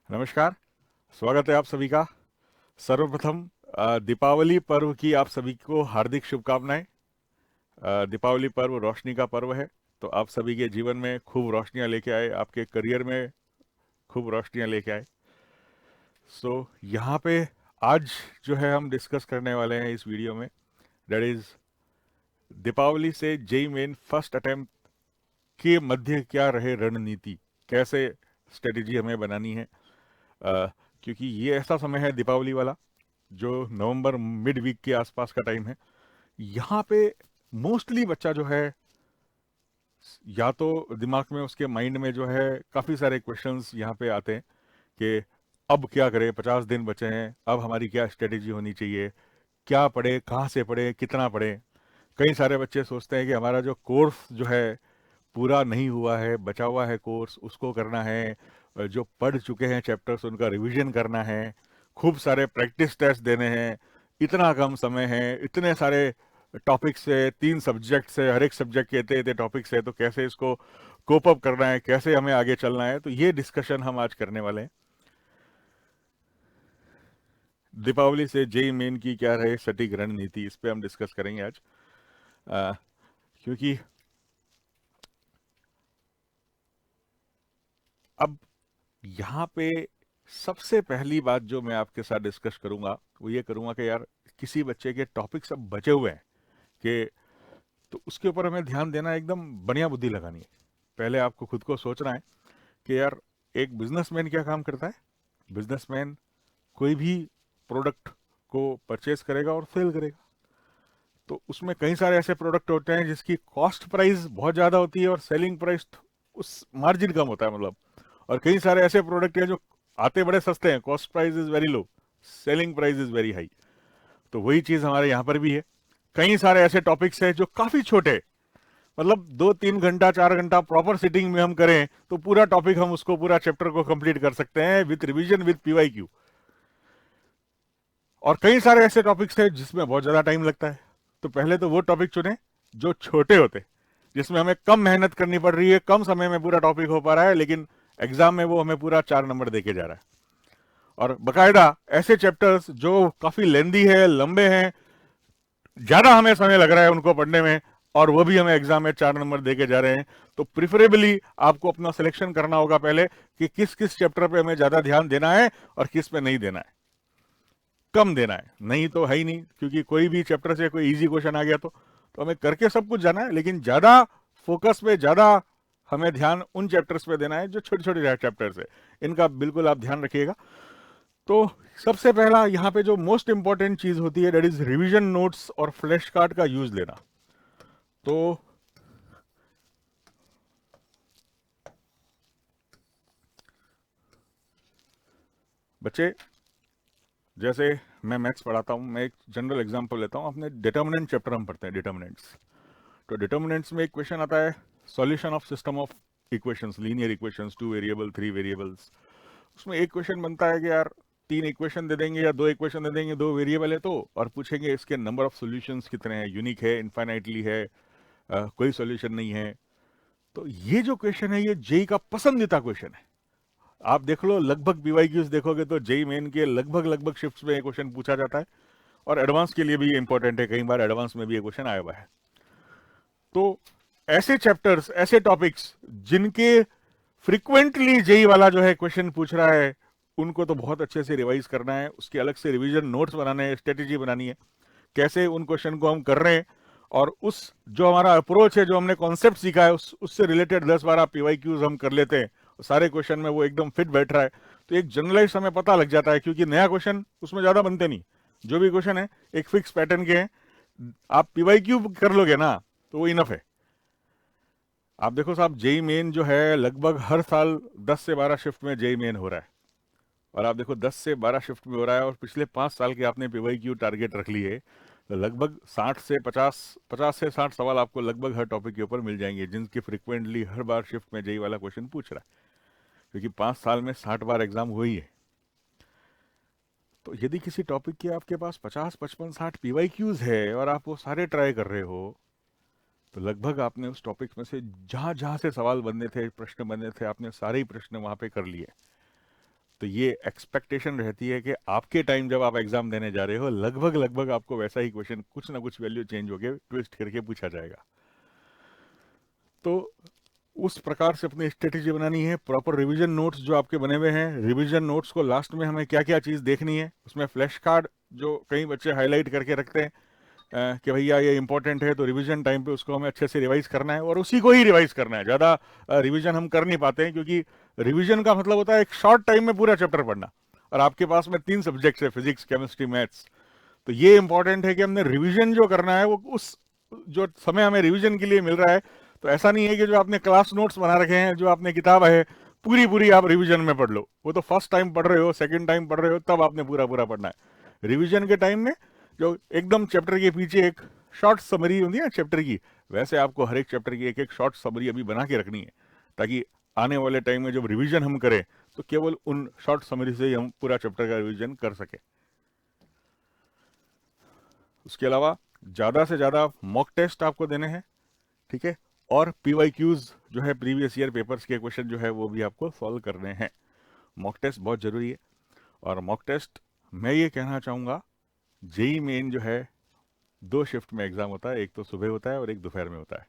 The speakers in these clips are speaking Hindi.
नमस्कार। स्वागत है आप सभी का। सर्वप्रथम दीपावली पर्व की आप सभी को हार्दिक शुभकामनाएं। दीपावली पर्व रोशनी का पर्व है, तो आप सभी के जीवन में खूब रोशनियां लेके आए, आपके करियर में खूब रोशनियां लेके आए। यहाँ पे आज जो है हम डिस्कस करने वाले हैं इस वीडियो में, दैट इज दीपावली से जेई मेन फर्स्ट अटेम्प्ट के मध्य क्या रहे रणनीति, कैसे स्ट्रेटेजी हमें बनानी है। क्योंकि ये ऐसा समय है दीपावली वाला जो नवंबर मिड वीक के आसपास का टाइम है। यहाँ पे मोस्टली बच्चा जो है, या तो दिमाग में उसके माइंड में जो है काफ़ी सारे क्वेश्चंस यहाँ पे आते हैं कि अब क्या करें, 50 दिन बचे हैं, अब हमारी क्या स्ट्रेटेजी होनी चाहिए, क्या पढ़े, कहाँ से पढ़े, कितना पढ़े। कई सारे बच्चे सोचते हैं कि हमारा जो कोर्स जो है पूरा नहीं हुआ है, बचा हुआ है कोर्स, उसको करना है। जो पढ़ चुके हैं चैप्टर्स उनका रिवीजन करना है, खूब सारे प्रैक्टिस टेस्ट देने हैं। इतना कम समय है, इतने सारे टॉपिक्स है, 3 सब्जेक्ट्स है, हर एक सब्जेक्ट के इतने इतने टॉपिक्स है, तो कैसे इसको कोप अप करना है, कैसे हमें आगे चलना है। तो ये डिस्कशन हम आज करने वाले हैं। दीपावली से जेई मेन की क्या रहे सटीक रणनीति, इस पे हम डिस्कस करेंगे आज। अ, क्योंकि अब यहाँ पे सबसे पहली बात जो मैं आपके साथ डिस्कस करूंगा वो ये करूंगा कि यार, किसी बच्चे के टॉपिक सब बचे हुए हैं कि, तो उसके ऊपर हमें ध्यान देना है, एकदम बढ़िया बुद्धि लगानी है। पहले आपको खुद को सोचना है कि यार, एक बिजनेसमैन क्या काम करता है। बिजनेसमैन कोई भी प्रोडक्ट को परचेज करेगा और सेल करेगा। तो उसमें कई सारे ऐसे प्रोडक्ट होते हैं जिसकी कॉस्ट प्राइस बहुत ज़्यादा होती है और सेलिंग प्राइस उस मार्जिन कम होता है, मतलब। और कई सारे ऐसे प्रोडक्ट हैं जो आते बड़े सस्ते हैं, cost price is very low, selling price is very high. तो वही चीज हमारे यहाँ पर भी है। कई सारे ऐसे टॉपिक्स हैं जो काफी छोटे, मतलब 2-3 घंटा 4 घंटा प्रॉपर सिटिंग में हम करें तो पूरा टॉपिक हम उसको, पूरा चैप्टर को कंप्लीट कर सकते हैं विथ रिवीजन विथ पीवाईक्यू। और कई सारे ऐसे टॉपिक्स हैं जिसमें बहुत ज्यादा टाइम लगता है। तो पहले तो वो टॉपिक चुने जो छोटे होते, जिसमें हमें कम मेहनत करनी पड़ रही है, कम समय में पूरा टॉपिक हो पा रहा है, लेकिन एग्जाम में वो हमें पूरा 4 नंबर देके जा रहा है। और बकायदा ऐसे चैप्टर्स जो काफी लेंदी है, लंबे हैं, ज्यादा हमें समय लग रहा है उनको पढ़ने में, और वो भी हमें एग्जाम में 4 नंबर देके जा रहे हैं। तो प्रिफरेबली आपको अपना सिलेक्शन करना होगा पहले कि किस किस चैप्टर पे हमें ज्यादा ध्यान देना है और किस पे नहीं देना है, कम देना है। नहीं तो है ही नहीं, क्योंकि कोई भी चैप्टर से कोई इजी क्वेश्चन आ गया तो हमें करके सब कुछ जाना है, लेकिन ज्यादा फोकस पे, ज्यादा हमें ध्यान उन चैप्टर्स पे देना है जो छोटे छोटे चैप्टर्स है। इनका बिल्कुल आप ध्यान रखिएगा। तो सबसे पहला यहाँ पे जो मोस्ट इंपॉर्टेंट चीज होती है, दैट इज रिवीजन नोट्स और फ्लैश कार्ड का यूज लेना। तो बच्चे, जैसे मैं मैथ्स पढ़ाता हूँ, मैं एक जनरल एग्जांपल लेता हूँ। अपने डिटर्मिनेंट चैप्टर हम पढ़ते हैं, डिटर्मिनेंट्स। तो डिटर्मिनेंट्स में एक क्वेश्चन आता है, solution of system of equations, linear equations, 2 variable 3 variables. उसमें एक क्वेश्चन बनता है कि यार, 3 इक्वेशन दे देंगे या 2 इक्वेशन दे देंगे, 2 वेरिएबल है तो, और पूछेंगे इसके नंबर ऑफ सॉल्यूशंस कितने हैं, यूनिक है, इनफाइनाइटली है, कोई सॉल्यूशन नहीं है। तो ये जो क्वेश्चन है, ये जेई का पसंदीदा क्वेश्चन है। आप देख लो, लगभग पीवाईक्यूज देखोगे तो जेई मेन के लगभग लगभग शिफ्ट्स में ये क्वेश्चन पूछा जाता है। और एडवांस के लिए भी ये इंपॉर्टेंट है, कई बार एडवांस में भी ये क्वेश्चन आया हुआ है। तो ऐसे चैप्टर्स, ऐसे टॉपिक्स जिनके फ्रिक्वेंटली जेई वाला जो है क्वेश्चन पूछ रहा है, उनको तो बहुत अच्छे से रिवाइज करना है, उसके अलग से रिवीजन नोट्स बनाने हैं, स्ट्रेटेजी बनानी है, कैसे उन क्वेश्चन को हम कर रहे हैं। और उस जो हमारा अप्रोच है, जो हमने कॉन्सेप्ट सीखा है, उससे रिलेटेड 10-12 पीवाईक्यूज हम कर लेते हैं, सारे क्वेश्चन में वो एकदम फिट बैठ रहा है, तो एक जनरलाइज हमें पता लग जाता है। क्योंकि नया क्वेश्चन उसमें ज्यादा बनते नहीं, जो भी क्वेश्चन है एक फिक्स पैटर्न के हैं। आप पीवाईक्यू कर लोगे ना तो वो इनफ है। आप देखो साहब, जेई मेन जो है लगभग हर साल 10 से 12 शिफ्ट में जेई मेन हो रहा है। और आप देखो 10 से 12 शिफ्ट में हो रहा है, और पिछले 5 साल के आपने पीवाईक्यू टारगेट रख ली है, तो लगभग 50 से 60 सवाल आपको लगभग हर टॉपिक के ऊपर मिल जाएंगे, जिनकी फ्रिक्वेंटली हर बार शिफ्ट में जेई वाला क्वेश्चन पूछ रहा है। क्योंकि 5 साल में 60 बार एग्जाम हुई है। तो यदि किसी टॉपिक के आपके पास 50, 55, 60 पीवाईक्यूज है और आप वो सारे ट्राई कर रहे हो, तो लगभग आपने उस टॉपिक में से जहां जहां से सवाल बनने थे, प्रश्न बनने थे, आपने सारे ही प्रश्न वहां पे कर लिए। तो ये एक्सपेक्टेशन रहती है कि आपके टाइम जब आप एग्जाम देने जा रहे हो लगभग लगभग आपको वैसा ही क्वेश्चन कुछ ना कुछ वैल्यू चेंज होके ट्विस्ट करके पूछा जाएगा। तो उस प्रकार से अपनी स्ट्रेटेजी बनानी है। प्रॉपर रिवीजन नोट्स जो आपके बने हुए हैं, रिवीजन नोट्स को लास्ट में हमें क्या क्या चीज़ देखनी है, उसमें फ्लैश कार्ड जो कई बच्चे हाईलाइट करके रखते हैं कि भैया ये इंपॉर्टेंट है, तो रिवीजन टाइम पे उसको हमें अच्छे से रिवाइज करना है और उसी को ही रिवाइज करना है। ज़्यादा रिवीजन हम कर नहीं पाते हैं, क्योंकि रिवीजन का मतलब होता है एक शॉर्ट टाइम में पूरा चैप्टर पढ़ना, और आपके पास में 3 सब्जेक्ट्स है, फिजिक्स, केमिस्ट्री, मैथ्स। तो ये इंपॉर्टेंट है कि हमने रिवीजन जो करना है वो उस जो समय हमें रिवीजन के लिए मिल रहा है, तो ऐसा नहीं है कि जो आपने क्लास नोट्स बना रखे हैं, जो आपने किताब है पूरी पूरी आप रिवीजन में पढ़ लो। वो तो फर्स्ट टाइम पढ़ रहे हो, सेकंड टाइम पढ़ रहे हो, तब आपने पूरा पूरा पढ़ना है। रिवीजन के टाइम में जो एकदम चैप्टर के पीछे एक शॉर्ट समरी होती है ना चैप्टर की, वैसे आपको हर एक चैप्टर की एक एक शॉर्ट समरी अभी बना के रखनी है, ताकि आने वाले टाइम में जब रिवीजन हम करें तो केवल उन शॉर्ट समरी से ही हम पूरा चैप्टर का रिवीजन कर सके। उसके अलावा ज़्यादा से ज़्यादा मॉक टेस्ट आपको देने हैं, ठीक है, और PYQs जो है प्रीवियस ईयर पेपर्स के क्वेश्चन जो है वो भी आपको सॉल्व करने हैं। मॉक टेस्ट बहुत ज़रूरी है। और मॉक टेस्ट मैं ये कहना चाहूँगा, जेई मेन जो है 2 शिफ्ट में एग्ज़ाम होता है, एक तो सुबह होता है और एक दोपहर में होता है।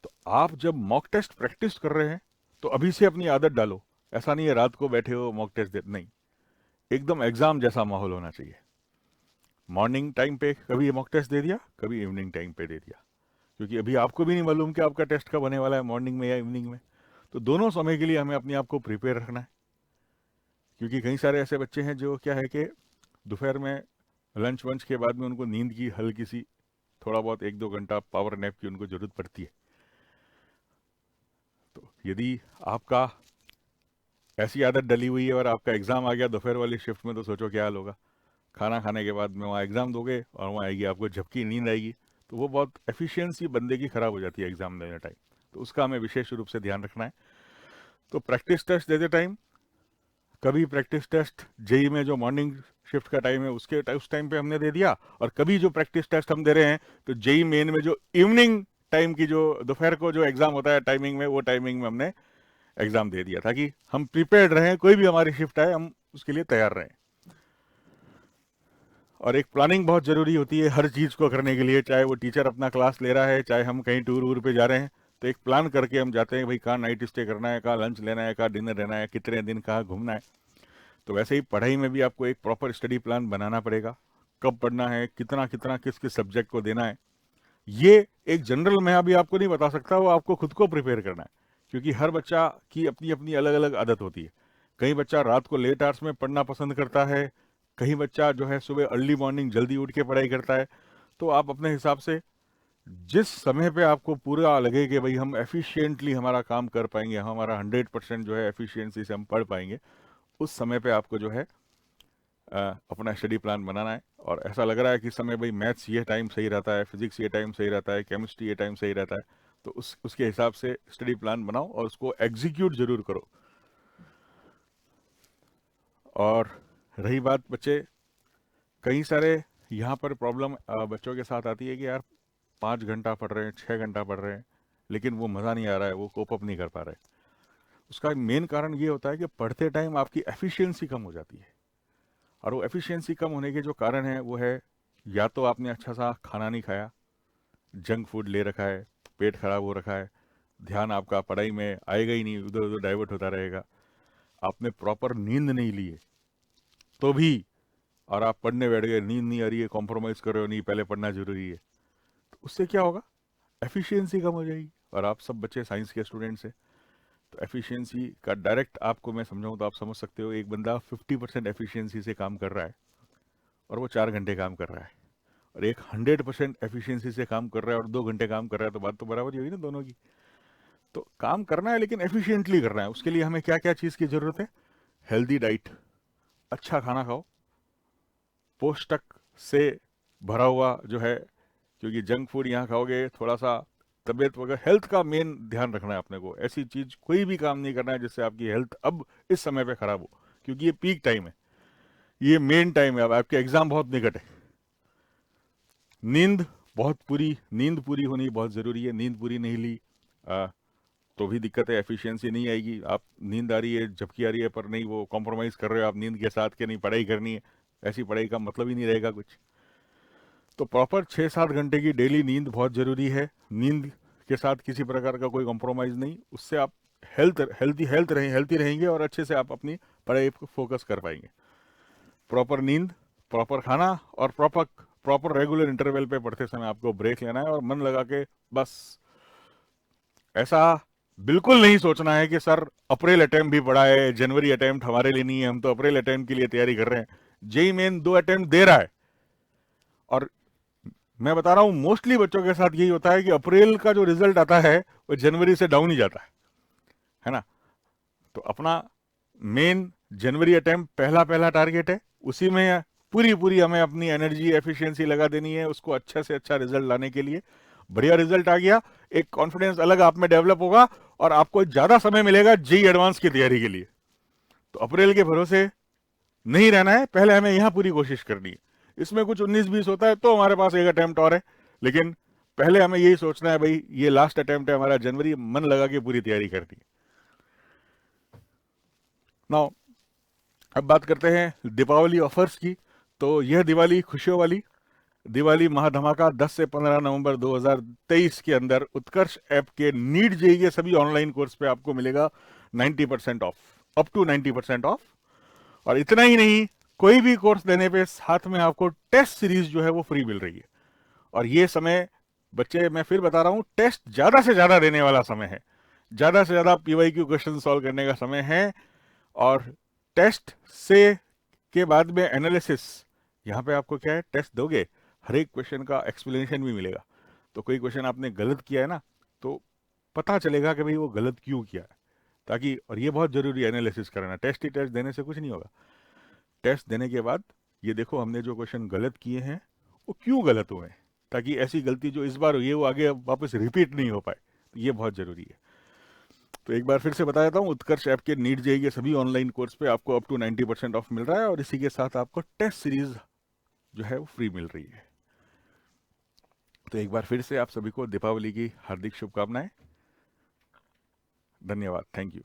तो आप जब मॉक टेस्ट प्रैक्टिस कर रहे हैं तो अभी से अपनी आदत डालो। ऐसा नहीं है रात को बैठे हो मॉक टेस्ट दे, नहीं, एकदम एग्ज़ाम जैसा माहौल होना चाहिए। मॉर्निंग टाइम पे कभी मॉक टेस्ट दे दिया, कभी इवनिंग टाइम पे दे दिया, क्योंकि अभी आपको भी नहीं मालूम कि आपका टेस्ट कब होने वाला है, मॉर्निंग में या इवनिंग में। तो दोनों समय के लिए हमें अपने आप को प्रिपेयर रखना है, क्योंकि कई सारे ऐसे बच्चे हैं जो क्या है कि दोपहर में लंच वंच के बाद में उनको नींद की हल्की सी थोड़ा बहुत 1-2 घंटा पावर नैप की उनको ज़रूरत पड़ती है। तो यदि आपका ऐसी आदत डली हुई है और आपका एग्ज़ाम आ गया दोपहर वाली शिफ्ट में, तो सोचो क्या हाल होगा। खाना खाने के बाद में वहाँ एग्ज़ाम दोगे और वहाँ आएगी आपको झपकी नींद आएगी, तो वो बहुत एफिशिएंसी बंदे की ख़राब हो जाती है एग्ज़ाम देने टाइम। तो उसका हमें विशेष रूप से ध्यान रखना है। तो प्रैक्टिस टेस्ट देते टाइम, कभी प्रैक्टिस टेस्ट जेई में जो मॉर्निंग शिफ्ट का टाइम है उस टाइम पे हमने दे दिया, और कभी जो प्रैक्टिस टेस्ट हम दे रहे हैं तो जेई मेन में जो इवनिंग टाइम की जो दोपहर को जो एग्ज़ाम होता है टाइमिंग में, वो टाइमिंग में हमने एग्ज़ाम दे दिया, ताकि हम प्रिपेयर्ड रहें, कोई भी हमारी शिफ्ट आए हम उसके लिए तैयार रहें। और एक प्लानिंग बहुत ज़रूरी होती है हर चीज़ को करने के लिए, चाहे वो टीचर अपना क्लास ले रहा है, चाहे हम कहीं टूर वूर पे जा रहे हैं, तो एक प्लान करके हम जाते हैं, भाई कहाँ नाइट स्टे करना है, कहाँ लंच लेना है, कहाँ डिनर लेना है, कितने दिन कहाँ घूमना है। तो वैसे ही पढ़ाई में भी आपको एक प्रॉपर स्टडी प्लान बनाना पड़ेगा, कब पढ़ना है, कितना कितना किस किस सब्जेक्ट को देना है। ये एक जनरल मैं अभी आपको नहीं बता सकता, वो आपको खुद को प्रिपेयर करना है, क्योंकि हर बच्चा की अपनी अपनी अलग अलग आदत होती है। कई बच्चा रात को लेट आवर्स में पढ़ना पसंद करता है, कहीं बच्चा जो है सुबह अर्ली मॉर्निंग जल्दी उठ के पढ़ाई करता है। तो आप अपने हिसाब से जिस समय पे आपको पूरा लगे कि भाई हम एफिशिएंटली हमारा काम कर पाएंगे, हमारा 100% जो है एफिशिएंसी से हम पढ़ पाएंगे, उस समय पे आपको जो है अपना स्टडी प्लान बनाना है। और ऐसा लग रहा है कि इस समय भाई मैथ्स ये टाइम सही रहता है, फिजिक्स ये टाइम सही रहता है, केमिस्ट्री ये टाइम सही रहता है, तो उसके हिसाब से स्टडी प्लान बनाओ और उसको एग्जीक्यूट जरूर करो। और रही बात बच्चे, कई सारे यहाँ पर प्रॉब्लम बच्चों के साथ आती है कि यार 5 घंटा पढ़ रहे हैं, 6 घंटा पढ़ रहे हैं, लेकिन वो मज़ा नहीं आ रहा है, वो कोप अप नहीं कर पा रहे। उसका मेन कारण ये होता है कि पढ़ते टाइम आपकी एफिशिएंसी कम हो जाती है, और वो एफिशिएंसी कम होने के जो कारण है वो है, या तो आपने अच्छा सा खाना नहीं खाया, जंक फूड ले रखा है, पेट खराब हो रखा है, ध्यान आपका पढ़ाई में आएगा ही नहीं, उधर उधर डाइवर्ट होता रहेगा, आपने प्रॉपर नींद नहीं ली है तो भी, और आप पढ़ने बैठ गए, नींद नहीं आ रही है, कॉम्प्रोमाइज़ कर रहे हो, नहीं पहले पढ़ना जरूरी है, तो उससे क्या होगा, एफिशिएंसी कम हो जाएगी। और आप सब बच्चे साइंस के स्टूडेंट्स हैं, तो एफिशिएंसी का डायरेक्ट आपको मैं समझाऊं तो आप समझ सकते हो, एक बंदा 50% एफिशिएंसी से काम कर रहा है और वो 4 घंटे काम कर रहा है, और एक 100% एफिशिएंसी से काम कर रहा है और 2 घंटे काम कर रहा है, तो बात तो बराबर ही होगी ना दोनों की। तो काम करना है लेकिन एफिशिएंटली करना है, उसके लिए हमें क्या क्या चीज़ की ज़रूरत है, हेल्दी डाइट, अच्छा खाना खाओ, पोषक से भरा हुआ जो है, क्योंकि जंक फूड यहाँ खाओगे थोड़ा सा तबीयत वगैरह, हेल्थ का मेन ध्यान रखना है अपने को। ऐसी चीज़ कोई भी काम नहीं करना है जिससे आपकी हेल्थ अब इस समय पे खराब हो, क्योंकि ये पीक टाइम है, ये मेन टाइम है, अब आपके एग्जाम बहुत निकट है। नींद नींद पूरी होनी बहुत ज़रूरी है, नींद पूरी नहीं ली तो भी दिक्कत है, एफिशिएंसी नहीं आएगी। आप नींद आ रही है, झपकी आ रही है, पर नहीं वो कॉम्प्रोमाइज़ कर रहे हो आप नींद के साथ कि नहीं पढ़ाई करनी है, ऐसी पढ़ाई का मतलब ही नहीं रहेगा कुछ। तो प्रॉपर 6-7 घंटे की डेली नींद बहुत ज़रूरी है। नींद के साथ किसी प्रकार का कोई कॉम्प्रोमाइज़ नहीं, उससे आप हेल्थी रहेंगे और अच्छे से आप अपनी पढ़ाई पर फोकस कर पाएंगे। प्रॉपर नींद, प्रॉपर खाना और प्रॉपर रेगुलर इंटरवल पे पढ़ते समय आपको ब्रेक लेना है और मन लगा के बस ऐसा बिल्कुल नहीं सोचना है कि सर अप्रैल अटेम्प्ट भी पड़ा है, जनवरी अटेम्प्ट हमारे लिए नहीं है, हम तो अप्रैल अटेम्प्ट के लिए तैयारी कर रहे हैं। जेई मेन 2 अटेम्प्ट दे रहा है और मैं बता रहा हूं मोस्टली बच्चों के साथ यही होता है कि अप्रैल का जो रिजल्ट आता है वो जनवरी से डाउन ही जाता है ना। तो अपना मेन जनवरी अटेम्प्ट पहला टारगेट है, उसी में पूरी हमें अपनी एनर्जी एफिशिएंसी लगा देनी है उसको अच्छा से अच्छा रिजल्ट लाने के लिए। बढ़िया रिजल्ट आ गया, एक कॉन्फिडेंस अलग आप में डेवलप होगा और आपको ज्यादा समय मिलेगा जेई एडवांस की तैयारी के लिए। तो अप्रैल के भरोसे नहीं रहना है, पहले हमें यहां पूरी कोशिश करनी है। इसमें कुछ 19-20 होता है तो हमारे पास एक अटेम्प्ट और है, लेकिन पहले हमें यही सोचना है भाई ये लास्ट अटेम्प्ट है हमारा, जनवरी मन लगा के पूरी तैयारी करनी है। नाउ अब बात करते हैं दीपावली ऑफर्स की। तो यह दिवाली खुशियों वाली दिवाली महाधमाका 10 से 15 नवंबर 2023 के अंदर उत्कर्ष ऐप के नीट जेईई के सभी ऑनलाइन कोर्स पे आपको मिलेगा 90% ऑफ, अप टू 90% ऑफ। और इतना ही नहीं, कोई भी कोर्स लेने पे साथ में आपको टेस्ट सीरीज जो है वो फ्री मिल रही है। और ये समय बच्चे, मैं फिर बता रहा हूं, टेस्ट ज्यादा से ज्यादा देने वाला समय है, ज्यादा से ज्यादा पीवाईक्यू क्वेश्चन सॉल्व करने का समय है। और टेस्ट से के बाद में एनालिसिस, यहाँ पे आपको क्या है, टेस्ट दोगे हर एक क्वेश्चन का एक्सप्लेनेशन भी मिलेगा। तो कोई क्वेश्चन आपने गलत किया है ना, तो पता चलेगा कि भाई वो गलत क्यों किया है, ताकि, और ये बहुत जरूरी है एनालिसिस करना। टेस्ट ही टेस्ट देने से कुछ नहीं होगा। टेस्ट देने के बाद ये देखो हमने जो क्वेश्चन गलत किए हैं वो क्यों गलत हुए हैं, ताकि ऐसी गलती जो इस बार हुई है वो आगे वापस रिपीट नहीं हो पाए। तो ये बहुत जरूरी है। तो एक बार फिर से बता देता हूँ, उत्कर्ष ऐप के नीट जेईई के सभी ऑनलाइन कोर्स पे आपको अप टू 90% ऑफ मिल रहा है और इसी के साथ आपको टेस्ट सीरीज जो है वो फ्री मिल रही है। तो एक बार फिर से आप सभी को दीपावली की हार्दिक शुभकामनाएं। धन्यवाद, थैंक यू।